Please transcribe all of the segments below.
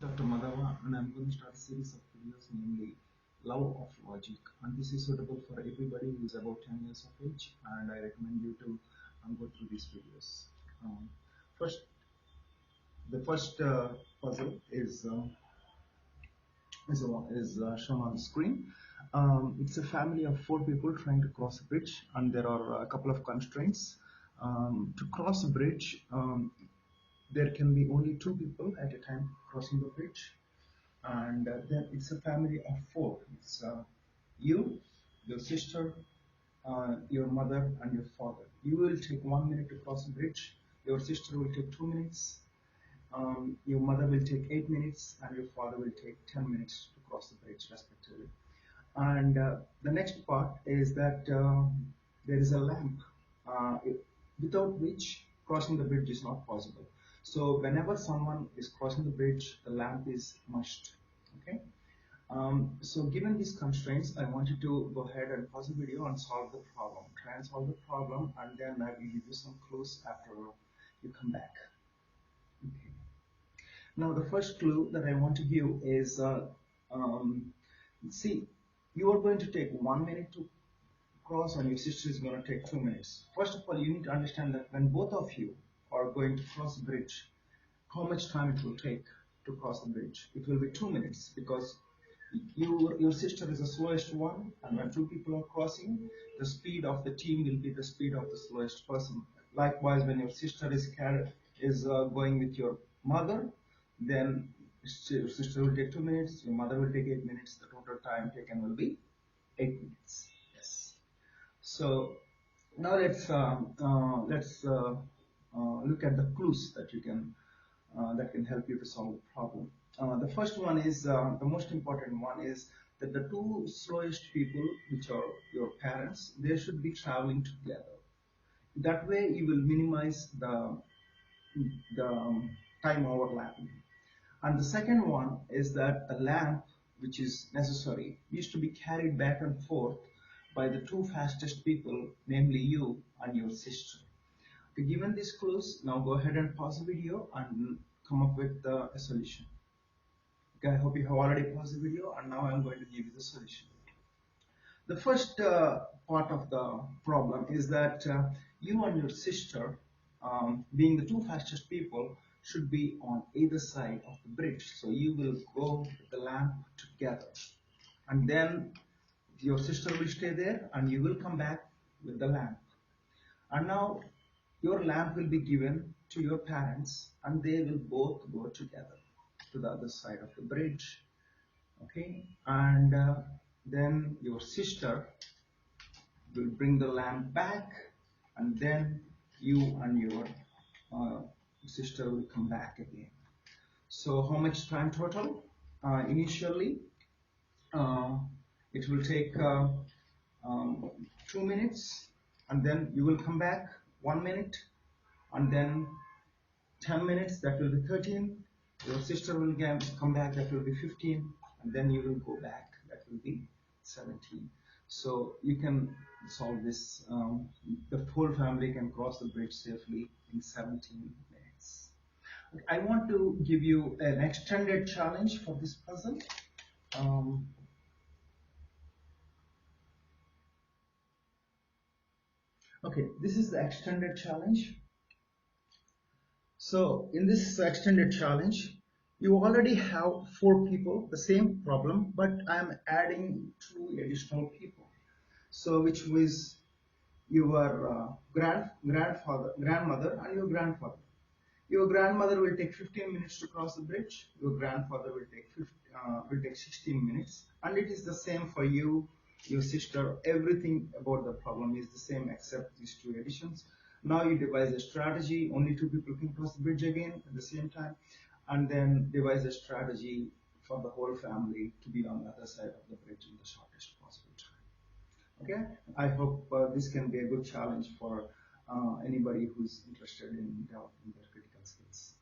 Dr. Madhava, and I'm going to start a series of videos, namely Love of Logic, and this is suitable for everybody who is about 10 years of age, and I recommend you to go through these videos. Um, first, the first puzzle is shown on the screen. It's a family of 4 people trying to cross a bridge, and there are a couple of constraints. To cross a bridge, there can be only 2 people at a time crossing the bridge, and then it's a family of 4. It's you, your sister, your mother, and your father. You will take 1 minute to cross the bridge. Your sister will take 2 minutes. Your mother will take 8 minutes, and your father will take 10 minutes to cross the bridge, respectively. And the next part is that there is a lamp, without which crossing the bridge is not possible. So whenever someone is crossing the bridge, the lamp is must. Okay. So given these constraints, I want you to go ahead and pause the video and solve the problem. Try and solve the problem, and then I will give you some clues after you come back. Okay. Now the first clue that I want to give is, see, you are going to take 1 minute to cross, and your sister is going to take 2 minutes. First of all, you need to understand that when both of you are going to cross the bridge, how much time it will take to cross the bridge. It will be 2 minutes, because your sister is the slowest one, and when 2 people are crossing, the speed of the team will be the speed of the slowest person. Likewise, when your sister is going with your mother, then your sister will take 2 minutes, your mother will take 8 minutes. The total time taken will be 8 minutes. Yes. So now let's look at the clues that you can that can help you to solve the problem. The first one is, the most important one is that the 2 slowest people, which are your parents, they should be traveling together. That way you will minimize the time overlapping. And the second one is that the lamp, which is necessary, needs to be carried back and forth by the 2 fastest people, namely you and your sister. Okay, given these clues, now go ahead and pause the video and come up with a solution. Okay, I hope you have already paused the video, and now I'm going to give you the solution. The first part of the problem is that you and your sister, being the 2 fastest people, should be on either side of the bridge. So you will go with the lamp together, and then your sister will stay there, and you will come back with the lamp. And now your lamp will be given to your parents, and they will both go together to the other side of the bridge. Okay, and then your sister will bring the lamp back, and then you and your sister will come back again. So how much time total? Initially, it will take 2 minutes, and then you will come back 1 minute, and then 10 minutes, that will be 13. Your sister will again come back, that will be 15, and then you will go back, that will be 17. So you can solve this. The whole family can cross the bridge safely in 17 minutes. I want to give you an extended challenge for this puzzle. Okay, this is the extended challenge. So in this extended challenge, you already have 4 people, the same problem, but I am adding 2 additional people. So which was your grandmother, and your grandfather. Your grandmother will take 15 minutes to cross the bridge. Your grandfather will take 16 minutes, and it is the same for you, your sister. Everything about the problem is the same except these 2 additions. Now you devise a strategy. Only 2 people can cross the bridge again at the same time, and then devise a strategy for the whole family to be on the other side of the bridge in the shortest possible time. Okay, I hope this can be a good challenge for anybody who's interested in developing their critical skills.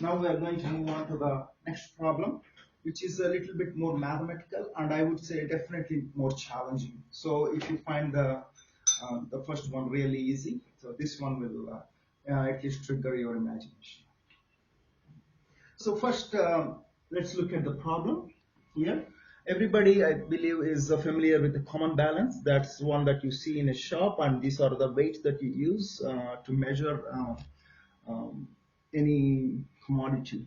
Now we are going to move on to the next problem, which is a little bit more mathematical, and I would say definitely more challenging. So if you find the first one really easy, so this one will at least trigger your imagination. So first, let's look at the problem here. Everybody, I believe, is familiar with the common balance. That's one that you see in a shop, and these are the weights that you use to measure um, any commodity.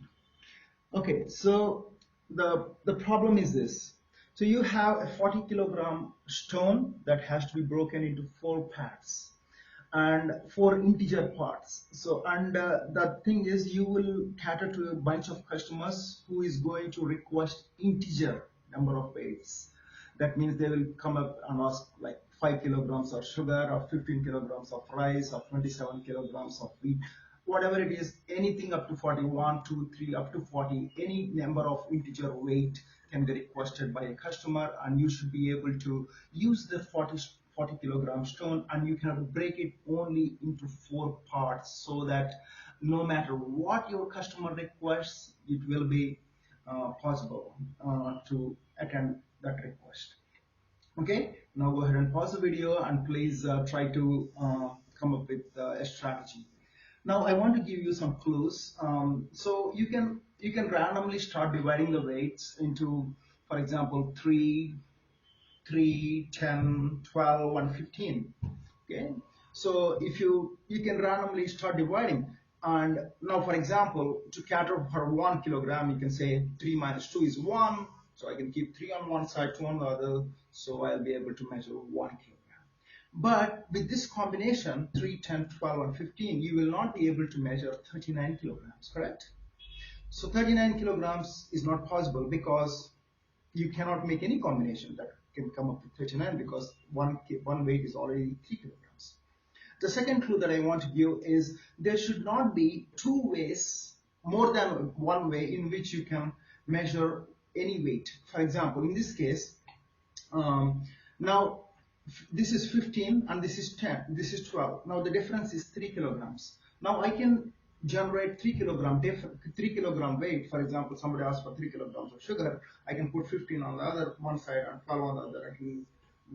Okay, so the problem is this. So you have a 40 kilogram stone that has to be broken into 4 parts and 4 integer parts. So, and the thing is, you will cater to a bunch of customers who is going to request integer number of weights. That means they will come up and ask like 5 kilograms of sugar, or 15 kilograms of rice, or 27 kilograms of wheat, whatever it is, anything up to 41, 2, 3, up to 40, any number of integer weight can be requested by a customer, and you should be able to use the 40 kilogram stone, and you can break it only into 4 parts, so that no matter what your customer requests, it will be possible to attend that request. Okay, now go ahead and pause the video and please try to come up with a strategy. Now I want to give you some clues. So you can randomly start dividing the weights into, for example, 3, 10, 12, and 15. Okay, so if you can randomly start dividing, and now for example, to cater for 1 kilogram, you can say 3 minus 2 is 1, so I can keep 3 on one side, 2 on the other, so I'll be able to measure 1 kilogram. But with this combination, 3, 10, 12, and 15, you will not be able to measure 39 kilograms, correct? So 39 kilograms is not possible, because you cannot make any combination that can come up with 39, because one weight is already 3 kilograms. The second clue that I want to give is there should not be 2 ways, more than 1 way, in which you can measure any weight. For example, in this case, now this is 15 and this is 10, this is 12. Now the difference is 3 kilograms. Now I can generate 3 kilogram weight. For example, somebody asks for 3 kilograms of sugar, I can put 15 on the other one side and 12 on the other. I can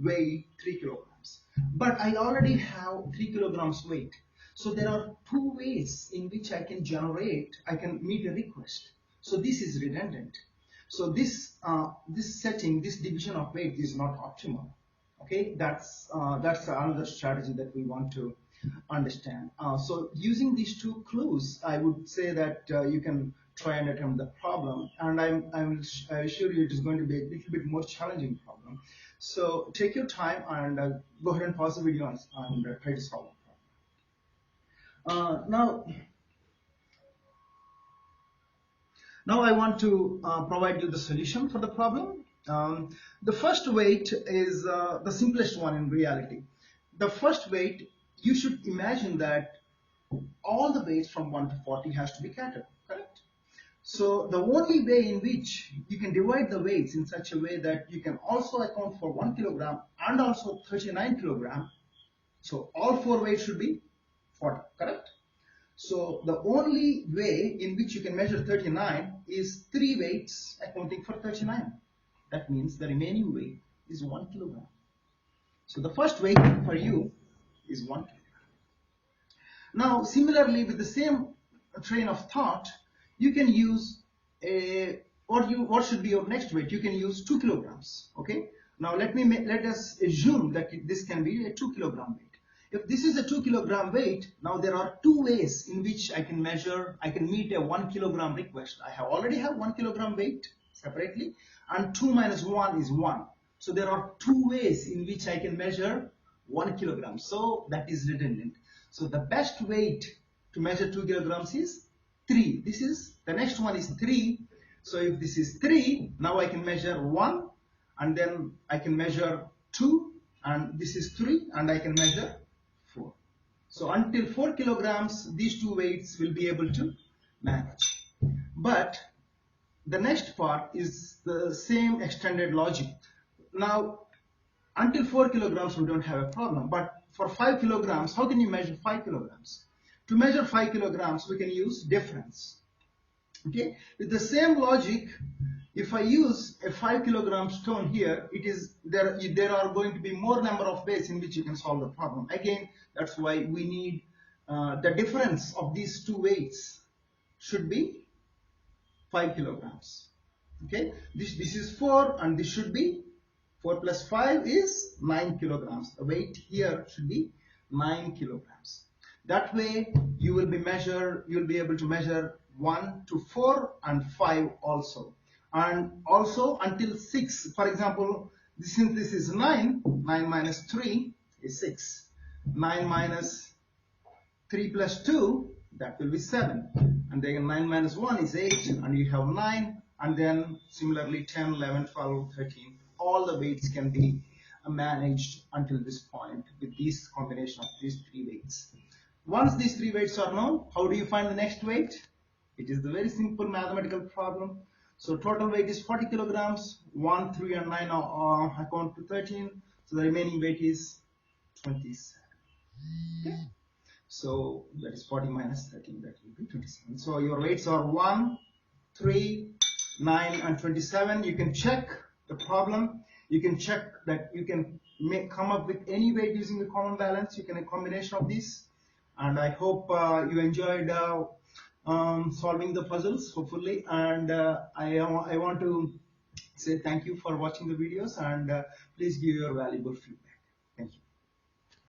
weigh 3 kilograms. But I already have 3 kilograms weight. So there are 2 ways in which I can meet a request. So this is redundant. So this setting, this division of weight is not optimal. Okay, that's another strategy that we want to understand. So using these 2 clues, I would say that you can try and attempt the problem, and I assure you it is going to be a little bit more challenging problem. So take your time and go ahead and pause the video and try to solve the problem. Now I want to provide you the solution for the problem. The first weight is the simplest one in reality. The first weight, you should imagine that all the weights from 1 to 40 has to be catered, correct? So the only way in which you can divide the weights in such a way that you can also account for 1 kilogram and also 39 kilogram, so all 4 weights should be 40, correct? So the only way in which you can measure 39 is 3 weights accounting for 39. That means the remaining weight is 1 kilogram. So the first weight for you is 1 kilogram. Now similarly, with the same train of thought, you can use what should be your next weight? You can use 2 kilograms. Okay. Now let us assume that this can be a 2 kilogram weight. If this is a 2 kilogram weight, now there are 2 ways in which I can meet a 1 kilogram request. I already have 1 kilogram weight separately, and 2 minus 1 is 1. So there are 2 ways in which I can measure 1 kilogram. So that is redundant. So the best weight to measure 2 kilograms is 3. The next one is 3. So if this is 3, now I can measure 1, and then I can measure 2, and this is 3, and I can measure 4. So until 4 kilograms, these 2 weights will be able to manage. But the next part is the same extended logic. Now, until 4 kilograms, we don't have a problem. But for 5 kilograms, how can you measure 5 kilograms? To measure 5 kilograms, we can use difference. Okay, with the same logic, if I use a 5 kilogram stone here, there are going to be more number of ways in which you can solve the problem. Again, that's why we need the difference of these 2 weights should be 5 kilograms. Okay, this is 4 and this should be 4 plus 5 is 9 kilograms. The weight here should be 9 kilograms. That way you will be able to measure 1 to 4 and 5 also. And also until 6. For example, since this is 9, 9 minus 3 is 6. 9 minus 3 plus 2, that will be 7. And then 9 minus 1 is 8, and you have 9. And then similarly 10, 11, 12, 13. All the weights can be managed until this point with this combination of these 3 weights. Once these 3 weights are known, how do you find the next weight? It is the very simple mathematical problem. So total weight is 40 kilograms. 1, 3 and 9 are account to 13. So the remaining weight is 27. Okay. So that is 40 minus 13, that will be 27. So your weights are 1, 3, 9 and 27. You can check the problem. You can check that you can come up with any weight using the common balance. You can a combination of these. And I hope you enjoyed solving the puzzles, hopefully. And I want to say thank you for watching the videos, and please give your valuable feedback. Thank you.